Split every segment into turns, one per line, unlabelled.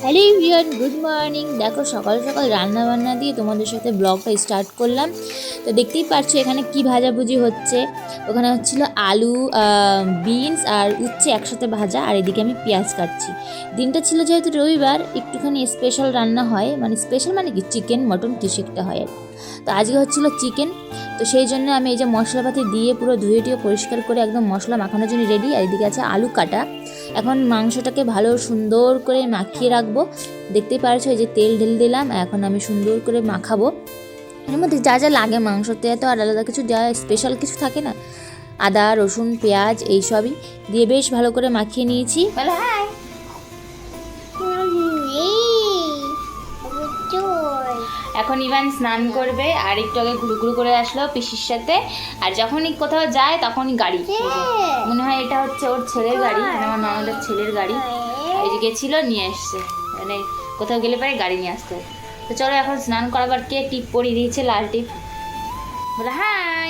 Hello everyone, good morning. দেখো সকাল সকাল রান্না বান্না দিয়ে তোমাদের সাথে ব্লগটা স্টার্ট করলাম। তো দেখতেই পাচ্ছ এখানে কি ভাজাভুজি হচ্ছে। ওখানে হচ্ছিল আলু, বিনস আর উচ্ছে একসাথে ভাজা, আর এদিকে আমি পেঁয়াজ কাটছি। দিনটা ছিল যেহেতু রবিবার, একটুখানি স্পেশাল রান্না হয়, মানে স্পেশাল মানে কি চিকেন মটন কিছু একটা হয় আর কি। তো আজকে হচ্ছিল চিকেন। তো সেই জন্য আমি এই যে মশলাপাতি দিয়ে পুরো ধুয়ে টুয়ে পরিষ্কার করে একদম মশলা মাখানোর জন্য রেডি। আর এদিকে আছে আলু কাটা। এখন মাংসটাকে ভালো সুন্দর করে মাখিয়ে রাখবো। দেখতেই পারছো এই যে তেল ঢেলে দিলাম, এখন আমি সুন্দর করে মাখাবো। এর মধ্যে যা যা লাগে মাংসতে তো আর আলাদা কিছু যা স্পেশাল কিছু থাকে না, আদা রসুন পেঁয়াজ এইসবই দিয়ে বেশ ভালো করে মাখিয়ে নিয়েছি। বলো হাই। এখন ইভান স্নান করবে, আর একটু আগে ঘুরু ঘুরু করে আসলো পিসির সাথে। আর যখনই কোথাও যায় তখনই গাড়ি, মনে হয় এটা হচ্ছে ওর ছেলের গাড়ি, মানে আমার ননদের ছেলের গাড়ি। এই যে গেছিল নিয়ে এসছে, মানে কোথাও গেলে পরে গাড়ি নিয়ে আসতে। তো চলো এখন স্নান করাবার কে টিপ পরিয়ে দিয়েছে, লাল টিপ। বলে হাই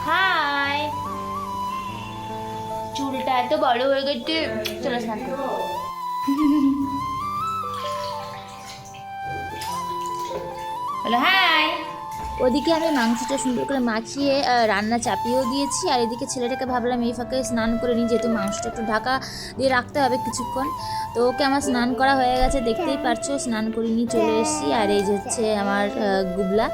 হাই। চুলটা এত বড় হয়ে গেছে, চলো স্নান করো। বলো হাই। ওদিকে আমি মাংসটা সুন্দর করে মাখিয়ে রান্না চাপিয়েও দিয়েছি, আর এদিকে ছেলেটাকে ভাবলাম এই ফাঁকে স্নান করে নিই, যেহেতু মাংসটা একটু ঢাকা দিয়ে রাখতে হবে কিছুক্ষণ। তো ওকে আমার স্নান করা হয়ে গেছে, দেখতেই পারছো স্নান করে নিয়ে চলে এসেছি। আর এই যে হচ্ছে আমার গুবলা,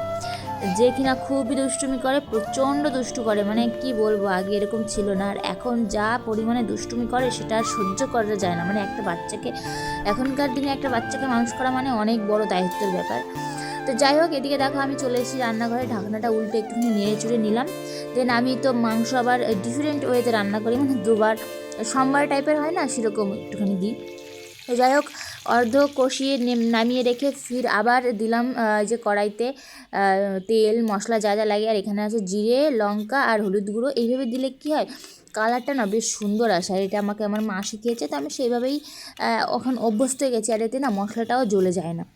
যে কিনা খুবই দুষ্টুমি করে, প্রচণ্ড দুষ্টু করে, মানে কি বলবো, আগে এরকম ছিল না, আর এখন যা পরিমাণে দুষ্টুমি করে সেটা আর সহ্য করা যায় না। মানে একটা বাচ্চাকে, এখনকার দিনে একটা বাচ্চাকে মানুষ করা মানে অনেক বড় দায়িত্বের ব্যাপার। তো যাই হোক, এদিকে দেখো আমি চলে এসেছি রান্নাঘরে, ঢাকনাটা উল্টে একটুখানি নেড়ে চুড়ে নিলাম। দেন আমি তো মাংস আবার ডিফারেন্ট ওয়েতে রান্না করি, মানে দুবার সোমবার টাইপের হয় না, সেরকম একটুখানি দিই। তো যাই হোক, অর্ধ কষিয়ে নামিয়ে রেখে ফির আবার দিলাম যে কড়াইতে তেল মশলা যা যা লাগে, আর এখানে আছে জিরে লঙ্কা আর হলুদ গুঁড়ো। এইভাবে দিলে কি হয়, কালারটা না বেশ সুন্দর আসে, আর এটা আমাকে আমার মা শিখিয়েছে, তো আমি সেইভাবেই ওখানে অভ্যস্ত হয়ে গেছি, আর এতে না মশলাটাও জ্বলে যায় না।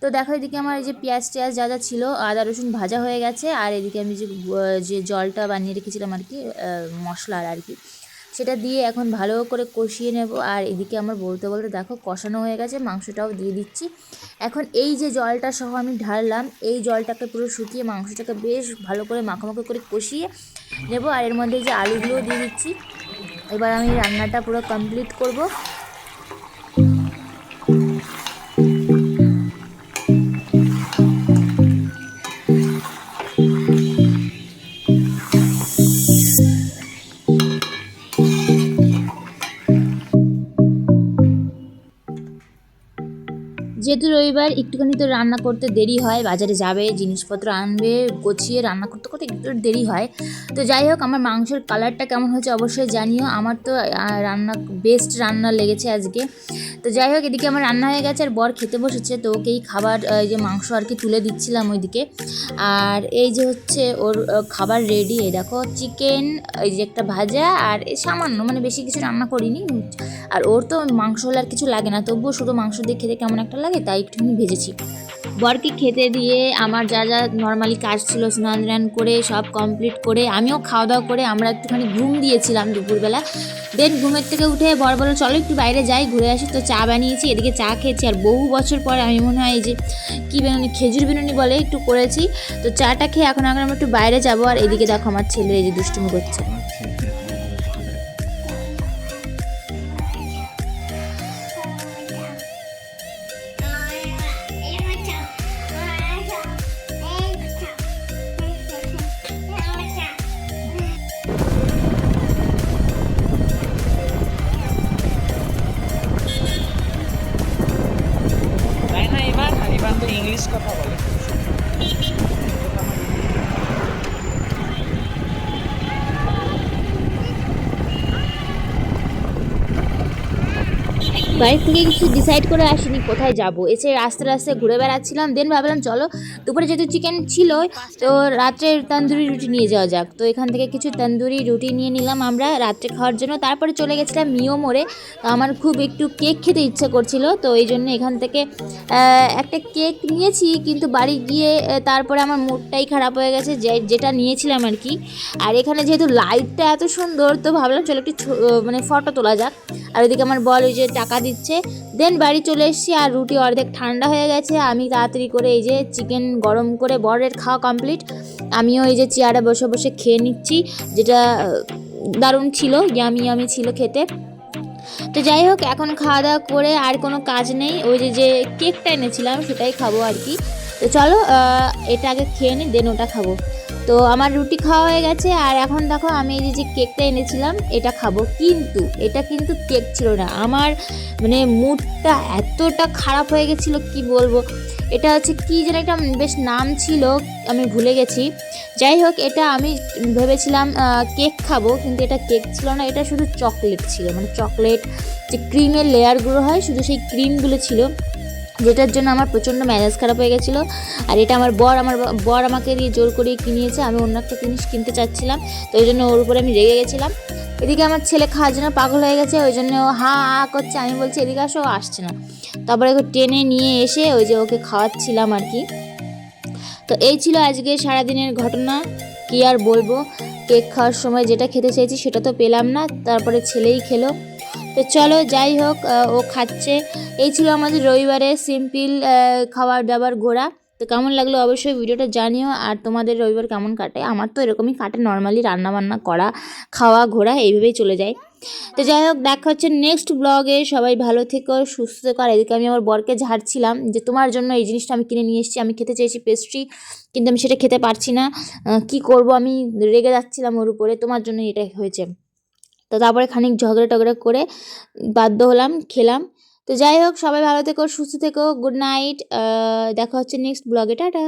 তো দেখো এদিকে আমার এই যে পেঁয়াজ টেয়াজ যা যা ছিল, আদা রসুন ভাজা হয়ে গেছে, আর এদিকে আমি যে জলটা বানিয়ে রেখেছিলাম আর কি, মশলার আর কি, সেটা দিয়ে এখন ভালো করে কষিয়ে নেব। আর এদিকে আমার বলতে বলতে দেখো কষানো হয়ে গেছে, মাংসটাও দিয়ে দিচ্ছি। এখন এই যে জলটা সহ আমি ঢাললাম, এই জলটাকে পুরো শুকিয়ে মাংসটাকে বেশ ভালো করে মাখামাখি করে কষিয়ে নেব। আর এর মধ্যে যে আলুগুলোও দিয়ে দিচ্ছি। এবার আমি রান্নাটা পুরো কমপ্লিট করব। যেহেতু রবিবার একটুখানি তো রান্না করতে দেরি হয়, বাজারে যাবে জিনিসপত্র আনবে, গুছিয়ে রান্না করতে করতে একটু দেরি হয়। তো যাই হোক, আমার মাংসের কালারটা কেমন হয়েছে অবশ্যই জানিও। আমার তো রান্না বেস্ট রান্না লেগেছে আজকে। তো যাই হোক, এদিকে আমার রান্না হয়ে গেছে, আর বর খেতে বসেছে, তো ওকেই খাবার এই যে মাংস আর কি তুলে দিচ্ছিলাম ওইদিকে। আর এই যে হচ্ছে ওর খাবার রেডি, এই দেখো চিকেন, এই যে একটা ভাজা, আর সামান্য মানে বেশি কিছু রান্না করিনি। আর ওর তো মাংস হলে আর কিছু লাগে না, তবুও শুধু মাংস দিয়ে খেতে কেমন একটা লাগে, তাই একটুখানি ভেজেছি। বরকে খেতে দিয়ে আমার যা যা নর্মালি কাজ ছিল স্নান টান করে সব কমপ্লিট করে আমিও খাওয়া দাওয়া করে আমরা একটুখানি ঘুম দিয়েছিলাম দুপুরবেলা। দেন ঘুমের থেকে উঠে বর বলো চলো একটু বাইরে যাই ঘুরে আসি। তো চা বানিয়েছি, এদিকে চা খেয়েছি, আর বহু বছর পরে আমি মনে হয় এই যে কী বেনুনি, খেজুর বেনুনি বলে, একটু করেছি। তো চাটা খেয়ে এখন আমরা একটু বাইরে যাবো। আর এদিকে দেখো আমার ছেলে এই যে দুষ্টুমি করছে।
তাই না ইভান? আর ইভান তো ইংলিশ কথা বলে।
বাড়ি থেকে কিছু ডিসাইড করে আসিনি কোথায় যাব, এসে রাস্তায় রাস্তায় ঘুরে বেড়াচ্ছিলাম। দেন ভাবলাম চলো দুপুরে যেহেতু চিকেন ছিল তো রাত্রে তন্দুরি রুটি নিয়ে যাওয়া যাক। তো এখান থেকে কিছু তন্দুরি রুটি নিয়ে নিলাম আমরা রাত্রে খাওয়ার জন্য। তারপরে চলে গেছিলাম মিও মোড়ে। তো আমার খুব একটু কেক খেতে ইচ্ছে করছিল, তো এই জন্য এখান থেকে একটা কেক নিয়েছি, কিন্তু বাড়ি গিয়ে তারপরে আমার মুডটাই খারাপ হয়ে গেছে যেটা নিয়েছিলাম আর কি। আর এখানে যেহেতু লাইটটা এত সুন্দর তো ভাবলাম চলো একটু মানে ফটো তোলা যাক। আর ওইদিকে আমার বল ওই যে টাকা দিচ্ছে। দেন বাড়ি চলে এসেছি, আর রুটি অর্ধেক ঠান্ডা হয়ে গেছে। আমি তাড়াতাড়ি করে এই যে চিকেন গরম করে বরের খাওয়া কমপ্লিট, আমিও এই যে চেয়ারে বসে বসে খেয়ে নিচ্ছি, যেটা দারুণ ছিল, ইয়ামি ইয়ামি ছিল খেতে। তো যাই হোক, এখন খাওয়া দাওয়া করে আর কোনো কাজ নেই, ওই যে কেকটা এনেছিলাম সেটাই খাবো আর কি। তো চলো এটা আগে খেয়ে নিই, দেন ওটা খাবো। তো আমার রুটি খাওয়া হয়ে গেছে, আর এখন দেখো আমি এই যে কেকটা এনেছিলাম এটা খাবো, কিন্তু এটা কিন্তু কেক ছিল না। আমার মানে মুডটা এতটা খারাপ হয়ে গেছিলো কি বলবো। এটা হচ্ছে কি যেন একটা বেশ নাম ছিল, আমি ভুলে গেছি। যাই হোক, এটা আমি ভেবেছিলাম কেক খাবো, কিন্তু এটা কেক ছিল না, এটা শুধু চকলেট ছিল। মানে চকলেট যে ক্রিমের লেয়ারগুলো হয় শুধু সেই ক্রিমগুলো ছিল, যেটার জন্য আমার প্রচণ্ড মেজাজ খারাপ হয়ে গেছিলো। আর এটা আমার বর আমাকে দিয়ে জোর করিয়ে কিনিয়েছে, আমি অন্য একটা জিনিস কিনতে চাচ্ছিলাম, তো ওই জন্য ওর উপরে আমি রেগে গেছিলাম। এদিকে আমার ছেলে খাওয়ার জন্য পাগল হয়ে গেছে, ওই জন্য ও হা হা করছে, আমি বলছি এদিকে আসো, ও আসছে না। তারপরে ওকে টেনে নিয়ে এসে ওই যে ওকে খাওয়াচ্ছিলাম আর কি। তো এই ছিল আজকে সারাদিনের ঘটনা, কি আর বলবো। কেক খাওয়ার সময় যেটা খেতে চাইছি সেটা তো পেলাম না, তারপরে ছেলেই খেলো। তো চলো যাই হোক, ও খাচ্ছে। এই ছিল আমাদের রবিবারে সিম্পল খাবার দাবার ঘোরা। তো কেমন লাগলো অবশ্যই ভিডিওটা জানিও। আর তোমাদের রবিবার কেমন কাটে? আমার তো এরকমই কাটে, নর্মালি রান্নাবান্না করা, খাওয়া ঘোরা এইভাবেই চলে যায়। তো যাই হোক, দেখা হচ্ছে নেক্সট ব্লগে। সবাই ভালো থেকো, সুস্থ থেকো। আর এদিকে আমি আমার বরকে ঝাড়ছিলাম যে তোমার জন্য এই জিনিসটা আমি কিনে নিয়ে এসেছি, আমি খেতে চেয়েছি পেস্ট্রি, কিন্তু আমি সেটা খেতে পারছি না, কি করব। আমি রেগে যাচ্ছিলাম ওর উপরে, তোমার জন্য এটা হয়েছে। তো তারপরে খানিক ঝগড়া টগড়া করে বাধ্য হলাম, খেলাম। তো যাই হোক, সবাই ভালো থেকো, সুস্থ থেকো, গুড নাইট। দেখা হচ্ছে নেক্সট ব্লগে, টাটা।